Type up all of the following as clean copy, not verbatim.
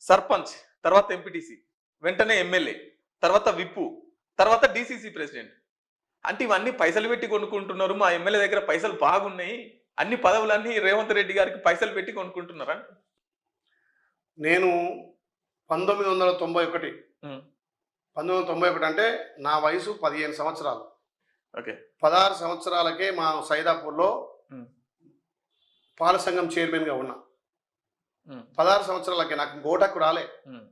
సర్పంచ్, తర్వాత ఎంపీటీసీ, వెంటనే ఎమ్మెల్యే, తర్వాత విప్పు, తర్వాత డీసీసీ ప్రెసిడెంట్. అంటే ఇవన్నీ పైసలు పెట్టి కొనుక్కుంటున్నారు. మా ఎమ్మెల్యే దగ్గర పైసలు బాగున్నాయి. అన్ని పదవులన్నీ రేవంత్ రెడ్డి గారికి పైసలు పెట్టి కొనుక్కుంటున్నారా? నేను 1991 హ్మ్. 1991 అంటే నా వయసు 15 సంవత్సరాలు. ఓకే. 16 సంవత్సరాలకే మా సైదాపూర్‌లో హ్మ్. పాల సంఘం చైర్మన్‌గా ఉన్నా. హ్మ్. 16 సంవత్సరాలకే నాకు ఓటు రాలే. హ్మ్.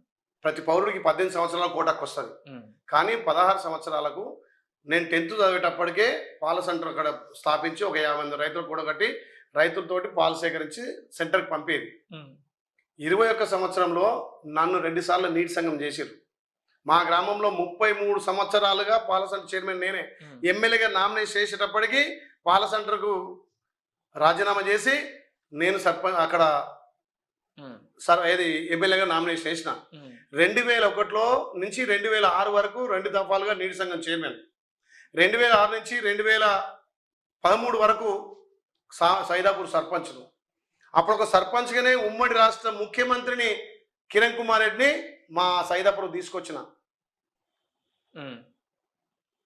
ప్రతి పౌరుడికి 18 సంవత్సరాలకు ఓటు హక్కొస్తది. హ్మ్. కానీ 16 సంవత్సరాలకు నేను 10థ్ చదివేటప్పటికే పాల సెంటర్ అక్కడ స్థాపించి ఒక 50 మంది రైతులకు కూడగట్టి రైతులతోటి పాలు సేకరించి సెంటర్‌కి పంపేది. హ్మ్. 21 సంవత్సరంలో నన్ను 2 సార్లు నీటి సంఘం చేసిర్రు. మా గ్రామంలో 33 సంవత్సరాలుగా పాల సెంటర్ చైర్మన్ నేనే. హ్మ్. ఎమ్మెల్యేగా నామినేట్ చేసేటప్పటికి పాల సెంటర్‌కు రాజీనామా చేసి నేను అక్కడ హ్మ్. ఏది ఎమ్మెల్యేగా నామినేషన్ చేసిన. హ్మ్. 2001లో నుంచి 2006 వరకు 2 దఫాలుగా నీటి సంఘం చైర్మన్. 2006 నుంచి 2013 వరకు సైదాపూర్ సర్పంచ్‌ను. అప్పుడు ఒక సర్పంచ్‌గానే ఉమ్మడి రాష్ట్ర ముఖ్యమంత్రిని కిరణ్ కుమార్ రెడ్డిని మా సైదాపూర్ తీసుకొచ్చిన. హ్మ్.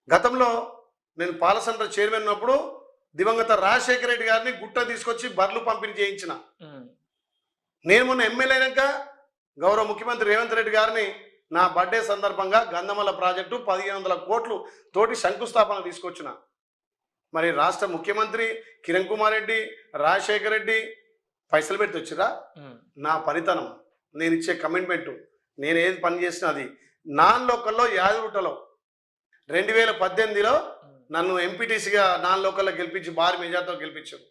గతంలో నేను పాల సెంటర్ చైర్మన్ ఉన్నప్పుడు దివంగత రాజశేఖర రెడ్డి గారిని గుట్ట తీసుకొచ్చి బర్రెలు పంపిణీ చేయించిన. హ్మ్. నేను మొన్న ఎమ్మెల్యే అయినాక గౌరవ ముఖ్యమంత్రి రేవంత్ రెడ్డి గారిని నా బర్త్డే సందర్భంగా గంధమల్ల ప్రాజెక్టు 1500 కోట్లు తోటి శంకుస్థాపన తీసుకొచ్చిన. మరి రాష్ట్ర ముఖ్యమంత్రి కిరణ్ కుమార్ రెడ్డి, రాజశేఖర రెడ్డి పైసలు పెట్టి వచ్చిరా? హ్మ్. నా పనితనం, నేను ఇచ్చే కమిట్మెంటు, నేను ఏది పని చేసినా అది. నాన్ లోకల్లో యాదగుట్టలో 2018లో హ్మ్. నన్ను ఎంపీటీసీగా నాన్ లోకల్లో గెలిపించి భారీ మెజార్టీతో గెలిపించారు.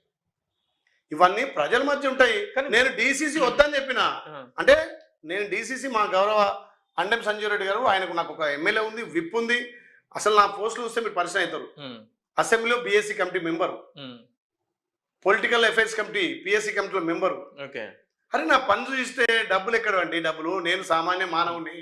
ఇవన్నీ ప్రజల మధ్య ఉంటాయి. కానీ నేను డీసీసీ వద్దని చెప్పిన. ఆ! అంటే నేను డీసీసీ మా గౌరవ అండెం సంజీవ్ రెడ్డి గారు నాకు ఒక ఎమ్మెల్యే ఉంది, విప్ ఉంది. అసలు నా పోస్టులు చూస్తే మీరు పరిచయం అవుతారు. హ్మ్. అసెంబ్లీలో బీఎస్సీ కమిటీ మెంబరు, హ్మ్. పొలిటికల్ అఫైర్స్ కమిటీ పీఎస్సీ కమిటీలో మెంబరు. ఓకే. అరే నా పని చూస్తే డబ్బులు ఎక్కడవండి డబ్బులు? నేను సామాన్య మానవుడిని.